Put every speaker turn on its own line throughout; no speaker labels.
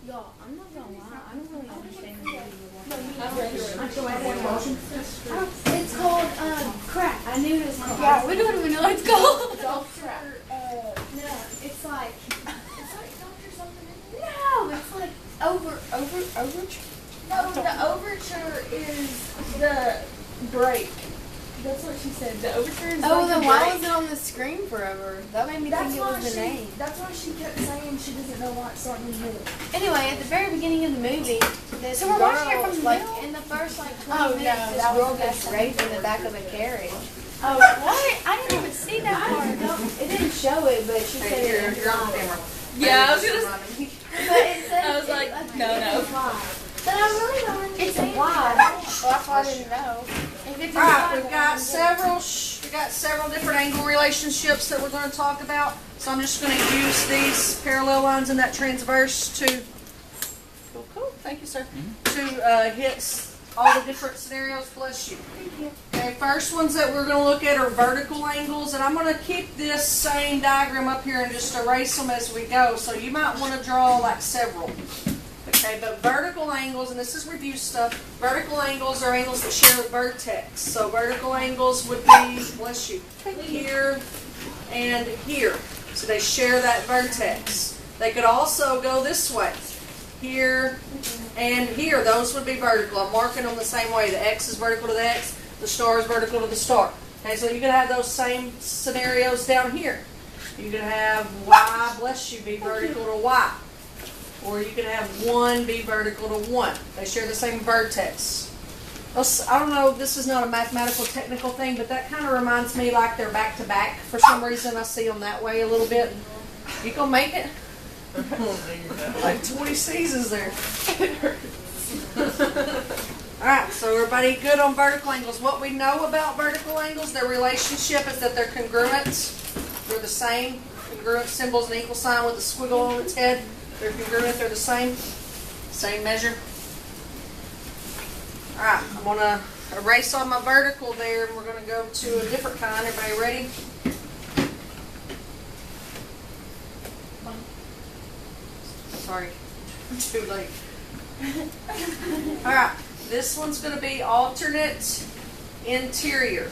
Y'all, I'm not gonna lie. I don't really understand the movie. It's called crap. I knew it was called. Yeah, we don't even know what it's called. Doctor. No, it's like Doctor something. No, it's like overture. No, the overture is the break. That's what she said. The overture is
then why was it on the screen forever? That made me think it was the name.
That's why she kept saying she doesn't know why it's starting in the middle.
Anyway, at the very beginning of the movie, this
So we're watching it from the
like
middle?
in the first 20 minutes, this girl gets raped in the back of a carriage.
Oh, what? I didn't even see that part.
It didn't show it, but she said it.
You're on camera.
Yeah, I was gonna.
But it said
I was like, no.
But I really don't understand.
It's a why. Well, that's why I didn't know.
All right, we've got several different angle relationships that we're going to talk about. So I'm just going to use these parallel lines in that transverse to. Cool. Thank you, sir. To hit all the different scenarios. Bless you.
Thank you.
Okay, first ones that we're going to look at are vertical angles, and I'm going to keep this same diagram up here and just erase them as we go. So you might want to draw like several. Okay, but vertical angles, and this is review stuff, vertical angles are angles that share a vertex. So vertical angles would be, bless you, here and here. So they share that vertex. They could also go this way, here and here. Those would be vertical. I'm marking them the same way. The X is vertical to the X, the star is vertical to the star. Okay, so you could have those same scenarios down here. You could have Y, bless you, be vertical to Y. Or you can have 1 be vertical to 1. They share the same vertex. I don't know, this is not a mathematical technical thing, but that kind of reminds me like they're back to back. For some reason, I see them that way a little bit. You gonna make it? Like 20 C's there. Alright, so everybody good on vertical angles. What we know about vertical angles, their relationship is that they're congruent. They're the same. Congruent symbols, an equal sign with a squiggle on its head. They're congruent, they're the same measure. Alright, I'm going to erase on my vertical there, and we're going to go to a different kind. Everybody ready? Sorry, too late. Alright, this one's going to be alternate interior.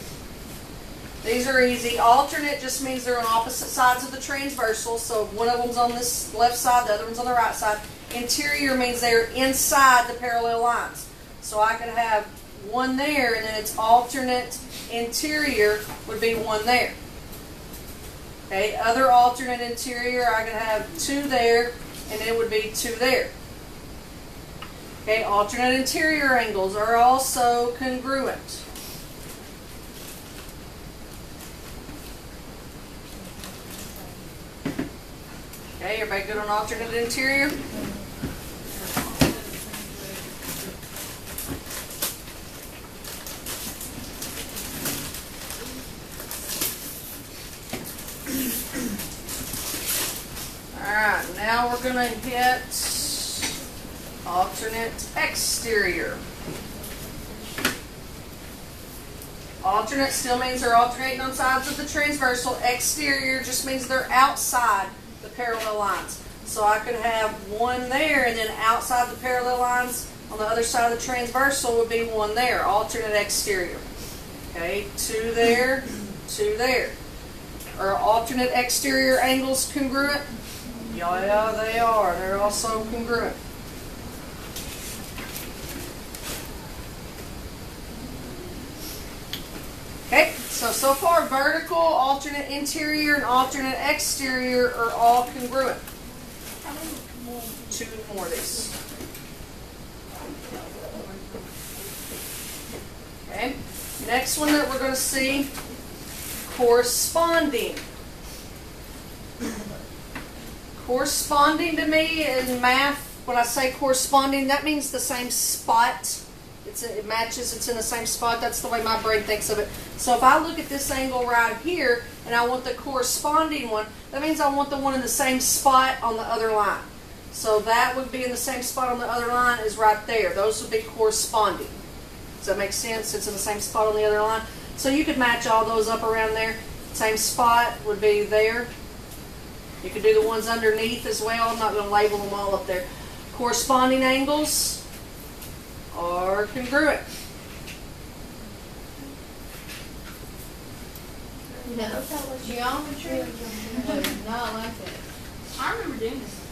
These are easy. Alternate just means they're on opposite sides of the transversal. So one of them's on this left side, the other one's on the right side. Interior means they're inside the parallel lines. So I could have one there, and then its alternate interior would be one there. Okay, other alternate interior, I could have 2 there, and it would be 2 there. Okay, alternate interior angles are also congruent. Okay, everybody good on alternate interior? Alright, now we're going to hit alternate exterior. Alternate still means they're alternating on sides of the transversal. Exterior just means they're outside the parallel lines. So I could have 1 there, and then outside the parallel lines on the other side of the transversal would be 1 there. Alternate exterior. Okay, 2 there, 2 there. Are alternate exterior angles congruent? Yeah, they are. They're also congruent. Okay, so far vertical, alternate interior, and alternate exterior are all congruent. 2 more of these. Okay, next one that we're going to see, corresponding. Corresponding to me in math, when I say corresponding, that means the same spot. It matches, it's in the same spot. That's the way my brain thinks of it. So if I look at this angle right here, and I want the corresponding one, that means I want the one in the same spot on the other line. So that would be in the same spot on the other line as right there. Those would be corresponding. Does that make sense? It's in the same spot on the other line. So you could match all those up around there. Same spot would be there. You could do the ones underneath as well. I'm not going to label them all up there. corresponding angles are congruent.
No, geometry was not like that.
I remember doing this.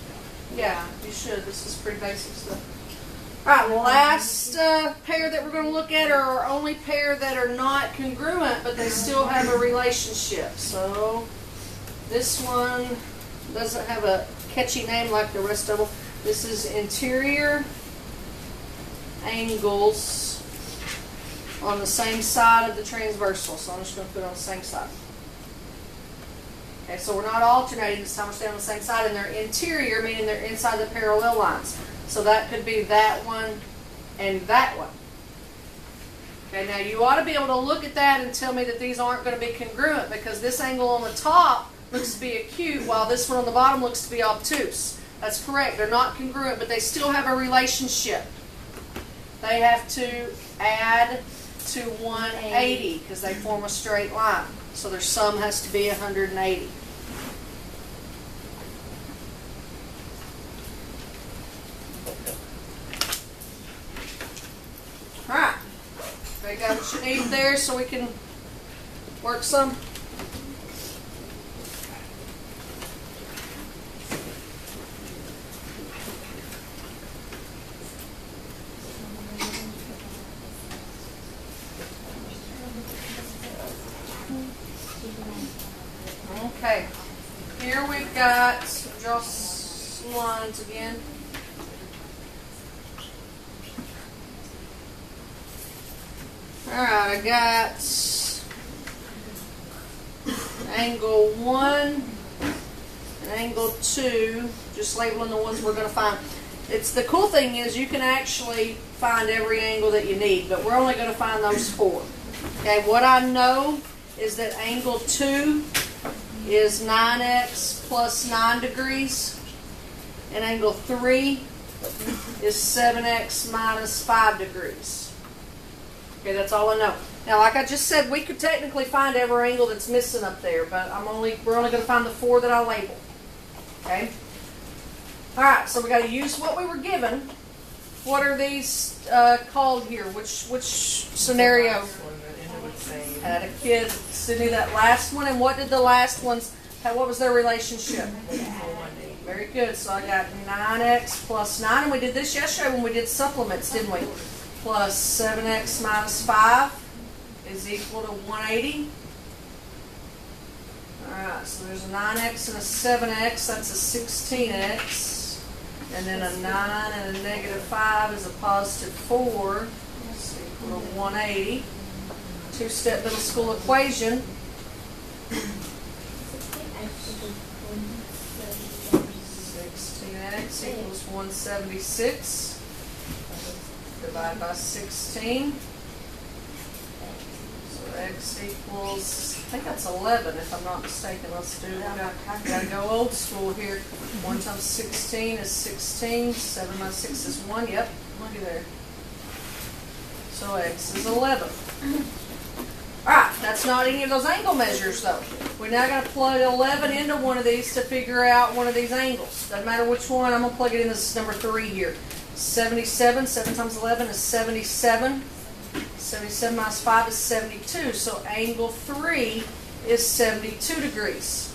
Yeah, you should. This is pretty basic stuff. Alright, last pair that we're going to look at are our only pair that are not congruent, but they still have a relationship. So, this one doesn't have a catchy name like the rest of them. This is interior angles on the same side of the transversal. So, I'm just going to put it on the same side. Okay, so we're not alternating this time, we're staying on the same side, and they're interior, meaning they're inside the parallel lines. So that could be that one and that one. Okay, now you ought to be able to look at that and tell me that these aren't going to be congruent, because this angle on the top looks to be acute while this one on the bottom looks to be obtuse. That's correct, they're not congruent, but they still have a relationship. They have to add to 180 because they form a straight line. So their sum has to be 180. Alright. They got what you need there so we can work some. Okay, here we've got, draw some lines again. Alright, I got angle 1 and angle 2, just labeling the ones we're going to find. It's the cool thing is you can actually find every angle that you need, but we're only going to find those 4. Okay, what I know is that angle 2 is 9x plus 9 degrees, and angle 3 is 7x minus 5 degrees. Okay, that's all I know. Now, like I just said, we could technically find every angle that's missing up there, but we're only going to find the 4 that I labeled. Okay? Alright, so we got to use what we were given. What are these called here? Which scenario? Had a kid, Sydney, that last one, and what did the last ones have? What was their relationship? Very good. So I got 9x plus 9, and we did this yesterday when we did supplements, didn't we? Plus 7x minus 5 is equal to 180. Alright, so there's a 9x and a 7x, that's a 16x. And then a 9 and a negative 5 is a positive 4. That's equal to 180. Two-step middle school equation. 16x equals 176. Divide by 16. So x equals, I think that's 11 if I'm not mistaken. Let's do it. Gotta go old school here. 1 times 16 is 16. 7 minus 6 is 1. Yep, looky there. So x is 11. Alright, that's not any of those angle measures though. We're now going to plug 11 into one of these to figure out one of these angles. Doesn't matter which one, I'm going to plug it in. This is number 3 here. 77, 7 times 11 is 77. 77 minus 5 is 72. So angle 3 is 72 degrees.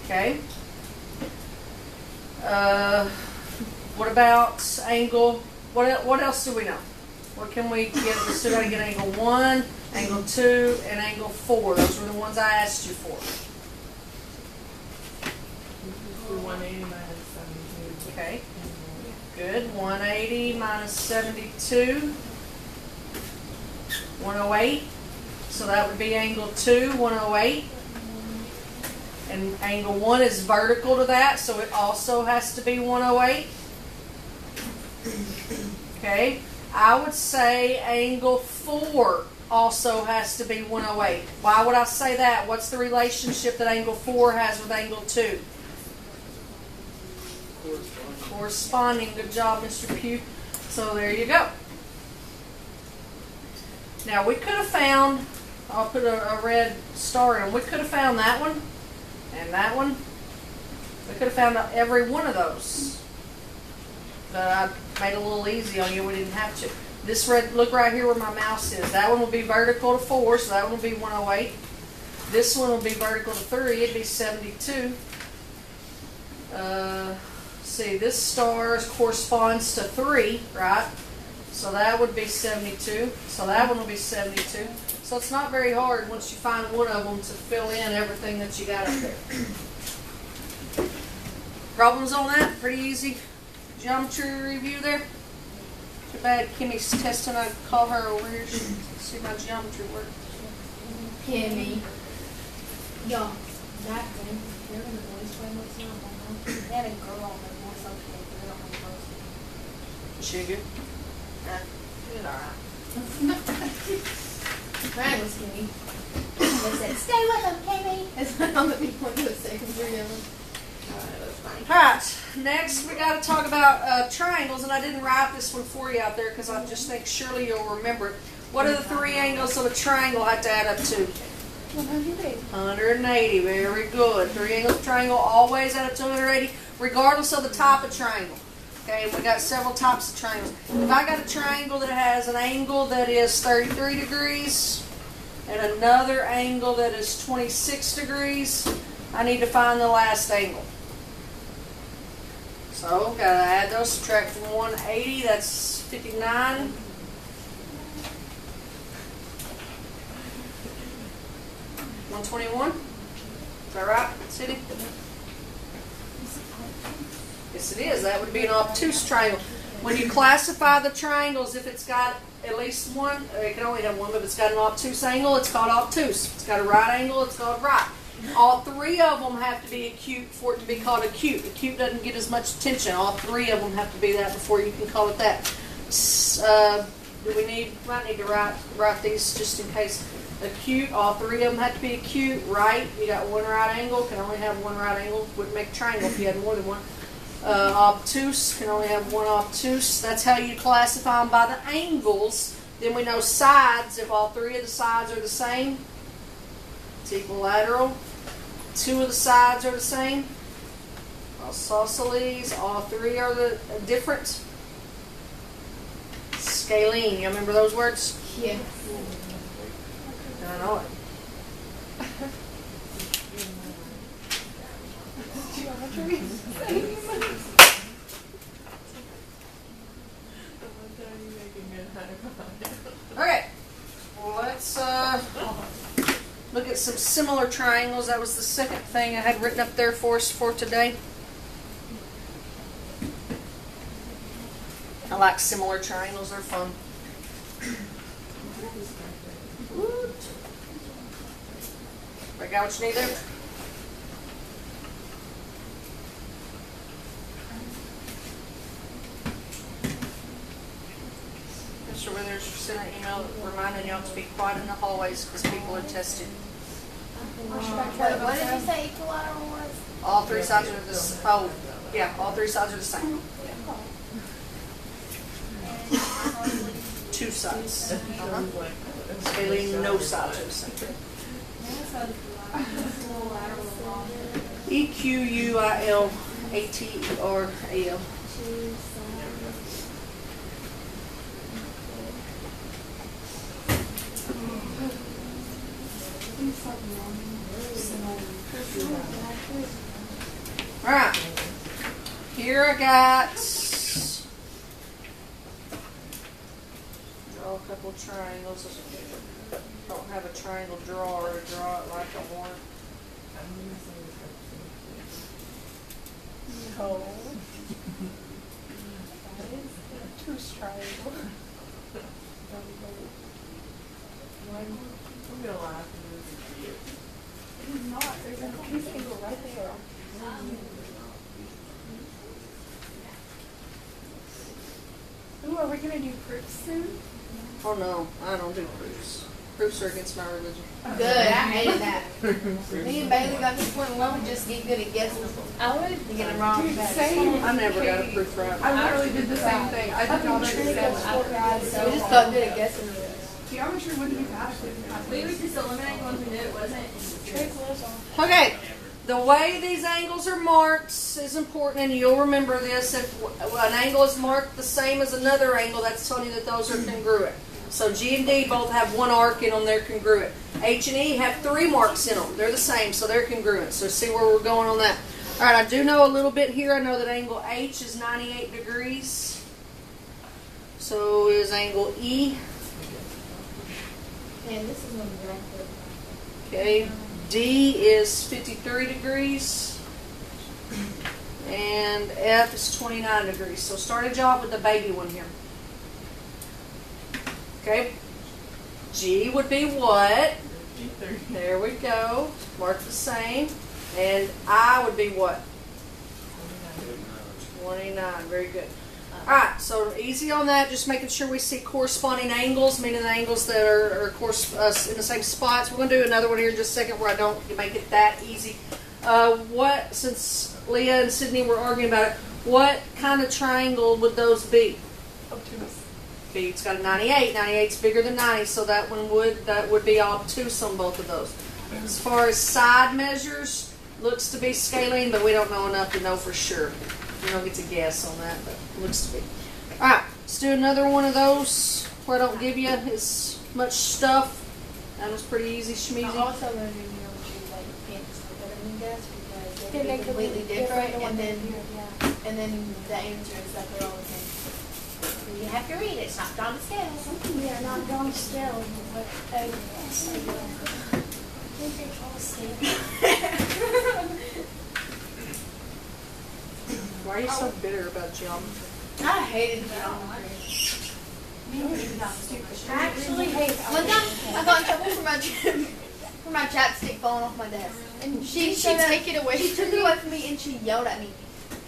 Okay. What about angle, what else do we know? What can we get? We still got to get angle 1, angle 2, and angle 4. Those were the ones I asked you for.
180 minus 72.
Okay. Good. 180 minus 72. 108. So that would be angle 2, 108. And angle 1 is vertical to that, so it also has to be 108. Okay. I would say angle 4 also has to be 108. Why would I say that? What's the relationship that angle 4 has with angle 2? Corresponding. Good job, Mr. Pugh. So there you go. Now we could have found, I'll put a red star in them. We could have found that one and that one. We could have found every one of those. but I made it a little easy on you. We didn't have to. This red, look right here where my mouse is. That one will be vertical to 4, so that one will be 108. This one will be vertical to 3. It'd be 72. See, this star corresponds to 3, right? So that would be 72. So that one will be 72. So it's not very hard once you find one of them to fill in everything that you got up there. Problems on that? Pretty easy. Geometry review there. Too bad Kimmy's testing. I call her over here to see my geometry work.
Kimmy.
Yeah. That thing. They're in the boys' way. What's not on them? They had a girl on their voice okay, but they don't have boys.
Is she good?
It's alright.
Triangles, Kimmy.
They said, stay with them, Kimmy.
That's what I'm gonna be one of the seconds you're yelling.
Alright, next we got to talk about triangles, and I didn't write this one for you out there because I just think surely you'll remember it. What are the 3 angles of a triangle I have to add up to?
180.
180, very good. 3 angles of a triangle always add up to 180, regardless of the type of triangle. Okay, we got several types of triangles. If I got a triangle that has an angle that is 33 degrees and another angle that is 26 degrees, I need to find the last angle. So, gotta add those, subtract from 180, that's 59. $121. Is that right, Cindy? Yes, it is. That would be an obtuse triangle. When you classify the triangles, if it's got at least one, it can only have one, but if it's got an obtuse angle, it's called obtuse. If it's got a right angle, it's called right. All 3 of them have to be acute for it to be called acute. Acute doesn't get as much attention. All 3 of them have to be that before you can call it that. Do we might need to write these just in case. Acute, all 3 of them have to be acute. Right, you got one right angle, can only have one right angle. Wouldn't make a triangle if you had more than one. Obtuse, can only have one obtuse. That's how you classify them by the angles. Then we know sides, if all 3 of the sides are the same, it's equilateral. 2 of the sides are the same. Isosceles, all 3 are the different. Scalene, you remember those words?
Yeah.
I know it. Okay, well, let's look at some similar triangles. That was the second thing I had written up there for us for today. I like similar triangles, they're fun. I got what you need there? Mr. Withers sent an email reminding y'all to be quiet in the hallways because people are tested.
What did you say equilateral was?
All 3 sides are the same. Oh, yeah, all 3 sides are the same. 2 sides. Scalene, no sides are the same. Equilateral. Alright. Here I got, draw a couple of triangles. I don't have a triangle drawer to draw it like I want.
No. Two's triangle. I'm gonna laugh and this is
It's not. There's an obtuse angle right there.
Ooh, are we going to do proofs soon?
Oh no, I don't do proofs. Proofs are against my religion.
Good, I hated that. Me and Bailey got to the point where we just get good at guessing.
I would.
You get them wrong.
Same.
I never got a proof right.
I literally did the same thing. I did not understand that.
We just got good at guessing.
Geometry wouldn't be bad if we
We would just eliminate ones we knew it wasn't.
Okay, the way these angles are marked is important, and you'll remember this. If an angle is marked the same as another angle, that's telling you that those are congruent. So G and D both have one arc in them, they're congruent. H and E have 3 marks in them, they're the same, so they're congruent. So see where we're going on that. All right, I do know a little bit here. I know that angle H is 98 degrees. So is angle E.
And this is one right there.
Okay, D is 53 degrees. And F is 29 degrees. So start a job with the baby one here. Okay, G would be what? There we go. Mark the same. And I would be what? 29. Very good. Alright, so easy on that. Just making sure we see corresponding angles, meaning the angles that are in the same spots. We're going to do another one here in just a second where I don't make it that easy. Since Leah and Sydney were arguing about it, what kind of triangle would those be?
Obtuse.
It's got a 98. 98's bigger than 90, so that would be obtuse on both of those. As far as side measures, looks to be scalene, but we don't know enough to know for sure. We don't get to guess on that, but looks to be. All right, let's do another one of those where I don't give you as much stuff. That was pretty easy,
I'm
schmeezy.
also learning geometry like pins better than guess because
They
they're
make
completely different, and then the answer is that they're all the same. You have to read it. It's not drawn to scale.
Yeah, not drawn still, but I think they all say.
Why are you so bitter about geometry?
I hated geometry.
I actually hate
One time I got in trouble for my chapstick falling off my desk, and she take it away. She took it away from me and she yelled at me.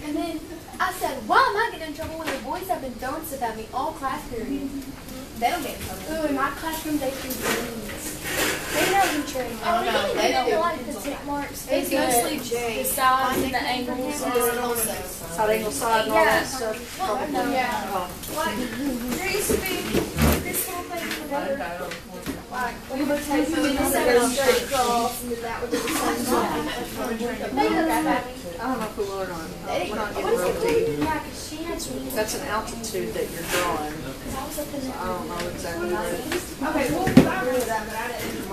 And then I said, "Why am I getting in trouble when the boys have been throwing stuff at me all class period?" They don't get in trouble.
Ooh, in my classroom they do beans. They know who train.
I don't know. They
don't
do.
like the tick marks.
It's mostly
the sides and the angles.
Side angle, side, and all that stuff. Probably.
Yeah. Like, there used to be this little thing together. Like, we would take something and set it straight across, and then that would be the same side. They know that.
I don't know if we will or not. We're not getting
What is
real
it
deep.
called? Yeah, 'cause she had me.
That's an altitude that you're drawing.
I was up in
I don't know exactly what it is.
Okay, well, I agree with that, but I didn't.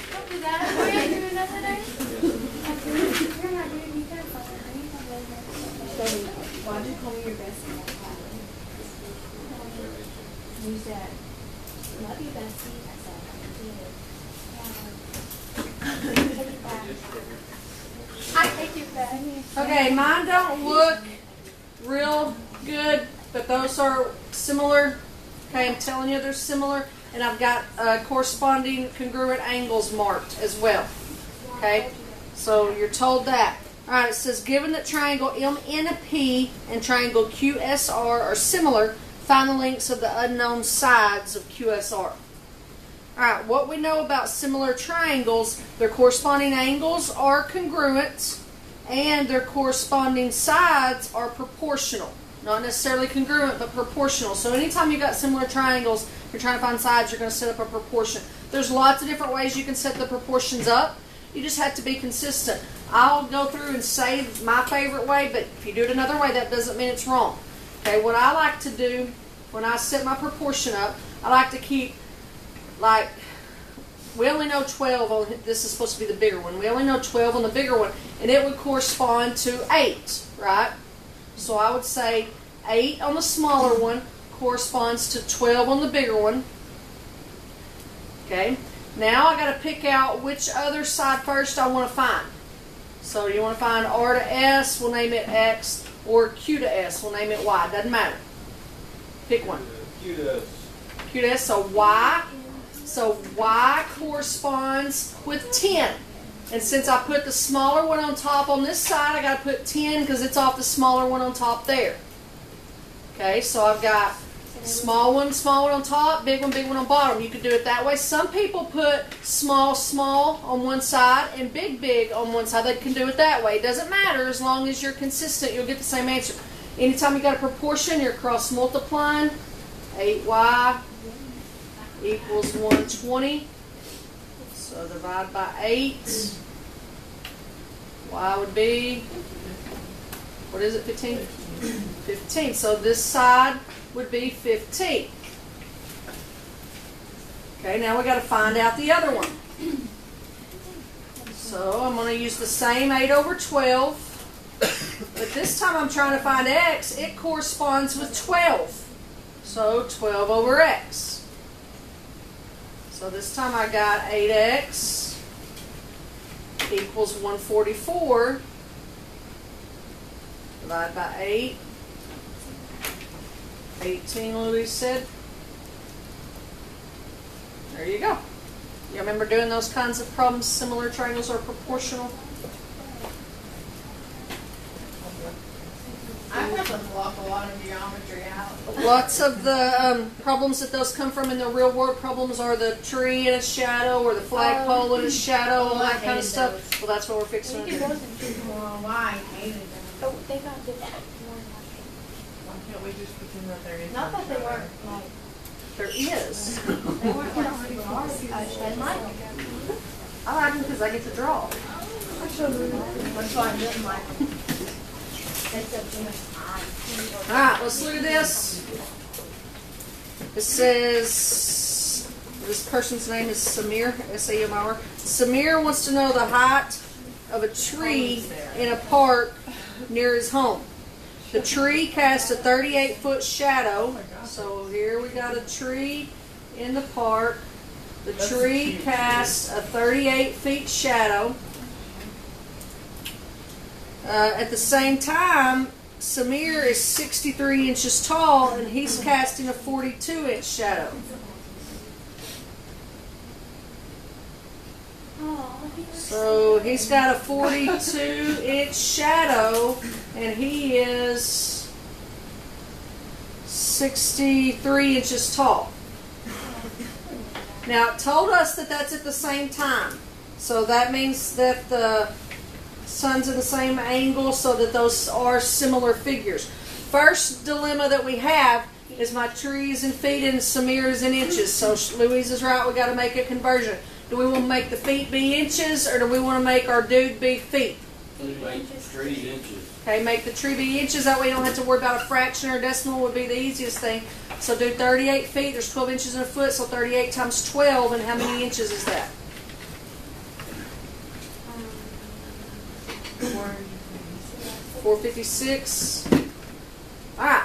Don't do that. Are you doing that today? You're not doing you can't find it.
Why'd you call me your best friend? You said, "Love you, bestie." I said,
I take it back.
Okay, mine don't look real good, but those are similar. Okay, I'm telling you they're similar, and I've got corresponding congruent angles marked as well. Okay, so you're told that. All right, it says given that triangle MNP and triangle QSR are similar, find the lengths of the unknown sides of QSR. Alright, what we know about similar triangles, their corresponding angles are congruent and their corresponding sides are proportional. Not necessarily congruent, but proportional. So anytime you've got similar triangles, you're trying to find sides, you're going to set up a proportion. There's lots of different ways you can set the proportions up. You just have to be consistent. I'll go through and say my favorite way, but if you do it another way, that doesn't mean it's wrong. Okay, what I like to do when I set my proportion up, I like to keep, like, we only know 12 on, this is supposed to be the bigger one. We only know 12 on the bigger one, and it would correspond to 8, right? So I would say 8 on the smaller one corresponds to 12 on the bigger one. Okay, now I got to pick out which other side first I want to find. So you want to find R to S, we'll name it X, or Q to S, we'll name it Y. Doesn't matter. Pick one.
Q to S.
Q to S, so Y. So Y corresponds with 10. And since I put the smaller one on top on this side, I got to put 10 because it's off the smaller one on top there. Okay, so I've got small one on top, big one on bottom. You could do it that way. Some people put small on one side and big on one side. They can do it that way. It doesn't matter as long as you're consistent. You'll get the same answer. Anytime you got a proportion, you're cross multiplying. 8y equals 120. So divide by 8. Y would be, what is it, 15? 15. So this side would be 15. Okay, now we got to find out the other one. So I'm going to use the same 8 over 12. But this time I'm trying to find x. It corresponds with 12. So 12 over x. So this time I got 8x equals 144. Divide by 8. 18, Louise said. There you go. You remember doing those kinds of problems, similar triangles or proportional?
I have to block a lot of geometry out.
Lots of the problems that those come from in the real world problems are the tree and its shadow or the flagpole and its shadow and that kind of stuff.
those.
Well, that's what we're fixing to do.
Why? I hated them.
Oh, they got good at
Why can't we just pretend that there is?
Not that they weren't like
There is.
they weren't like super hard. I just didn't like them.
I like them because I get to draw.
That's why I didn't like them. They took too much time.
Alright, let's look at this. It says, this person's name is Samir, S-A-M-I-R. Samir wants to know the height of a tree in a park near his home. The tree casts a 38-foot shadow. So here we got a tree in the park. The tree casts a 38 feet shadow. At the same time, Samir is 63 inches tall and he's casting a 42-inch shadow. So he's got a 42-inch shadow and he is 63 inches tall. Now it told us that that's at the same time. So that means that the sun's in the same angle so that those are similar figures. First dilemma that we have is my tree is in feet and Samir is in inches. So Louise is right, we got to make a conversion. Do we want to make the feet be inches or do we want to make our dude be feet?
Make the tree inches.
Okay, make the tree be inches. That way you don't have to worry about a fraction or a decimal would be the easiest thing. So do 38 feet. There's 12 inches in a foot. So 38 times 12. And how many inches is that? 456. Alright.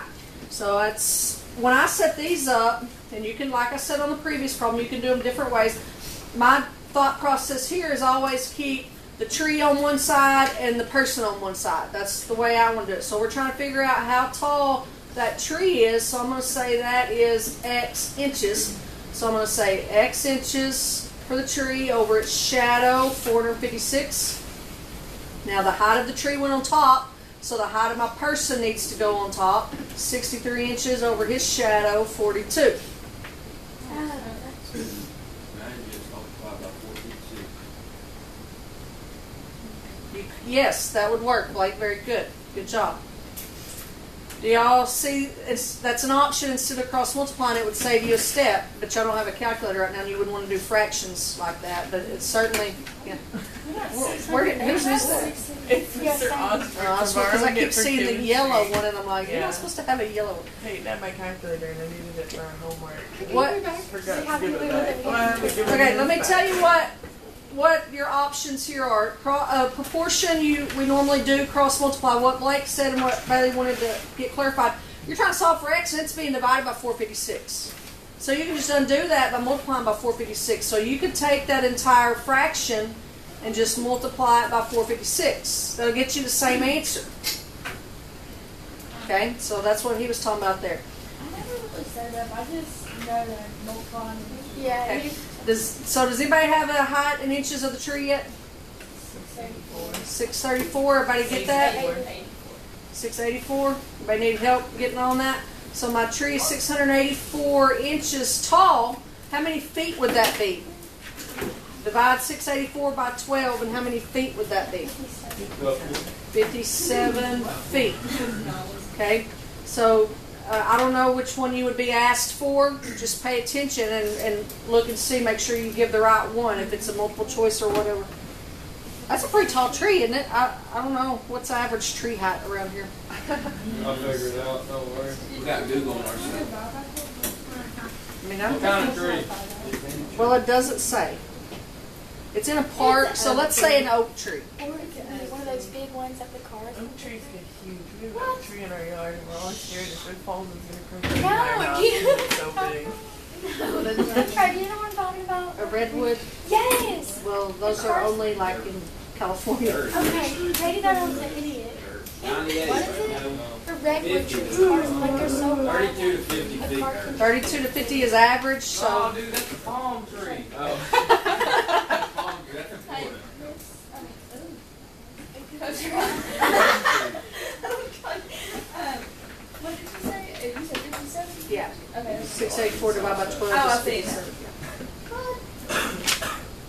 So that's, when I set these up, and you can, like I said on the previous problem, you can do them different ways. My thought process here is always keep the tree on one side and the person on one side. That's the way I want to do it. So we're trying to figure out how tall that tree is. So I'm going to say that is X inches. So I'm going to say X inches for the tree over its shadow, 456. Now the height of the tree went on top, so the height of my person needs to go on top. 63 inches over his shadow, 42. Yes, that would work, Blake. Very good. Good job. Do y'all see? That's an option. Instead of cross multiplying, it would save you a step. But y'all don't have a calculator right now, and you wouldn't want to do fractions like that. But it's certainly, yeah. Who's this?
It's Mr. Osborne.
Because I keep seeing the yellow one, and I'm like, you're not supposed to have a yellow one.
Hey, that my calculator, and I needed it for our homework.
What?
Forgot to give it back. Well, I haven't given
Okay,
it
let me
back.
tell you what your options here are. Proportion, we normally do cross multiply. What Blake said and what Bailey wanted to get clarified. You're trying to solve for x and it's being divided by 456. So you can just undo that by multiplying by 456. So you could take that entire fraction and just multiply it by 456. That'll get you the same answer. Okay, so that's what he was talking about there.
I never really set it up. I just know that multiplying. Yeah.
Okay. Does anybody have a height in inches of the tree yet? 634. Everybody get that? 684. Everybody need help getting on that? So my tree is 684 inches tall. How many feet would that be? Divide 684 by 12, and how many feet would that be? 57 feet. Okay, so I don't know which one you would be asked for. Just pay attention and look and see. Make sure you give the right one if it's a multiple choice or whatever. That's a pretty tall tree, isn't it? I don't know. What's the average tree height around here?
I'll figure it out, don't worry. We got Google on our side.
I mean,
What kind of tree?
well, it doesn't say. It's in a park, so let's say an oak tree.
Or it could be one of those big ones that the cars.
Oak trees get huge. We have got a tree in our yard and we're all scared if it falls it's gonna crush
No,
our house.
you-
It's so big.
Trey, do you know what I'm talking about?
A redwood.
Yes!
Well, those are only like in California.
Okay, maybe that was an idiot.
98.
What is it? For redwood
50.
trees, cars, like they're so loud.
32 to 50
A
feet.
car can-
32 to 50 is average,
Oh,
so
dude, that's a palm tree. Oh. Palm tree, that's important.
What did you say? You said 57?
yeah.
Okay.
684 divided by 12
Oh, I
is
see.
57.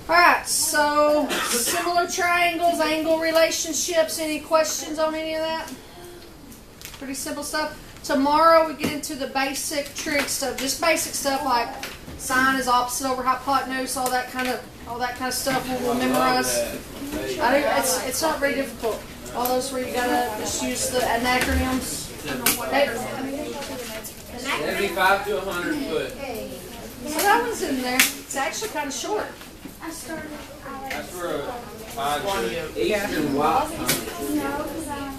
Alright, so similar triangles, angle relationships. Any questions on any of that? Pretty simple stuff. Tomorrow we get into the basic trig stuff, just basic stuff like sine is opposite over hypotenuse, all that kind of stuff we'll memorize. It's not very difficult. All those where you gotta just use the acronyms. Hey,
75 to 100 foot.
so that one's in there. It's actually kind of short.
I started.
That's for a 5 to eastern wild.
No, because I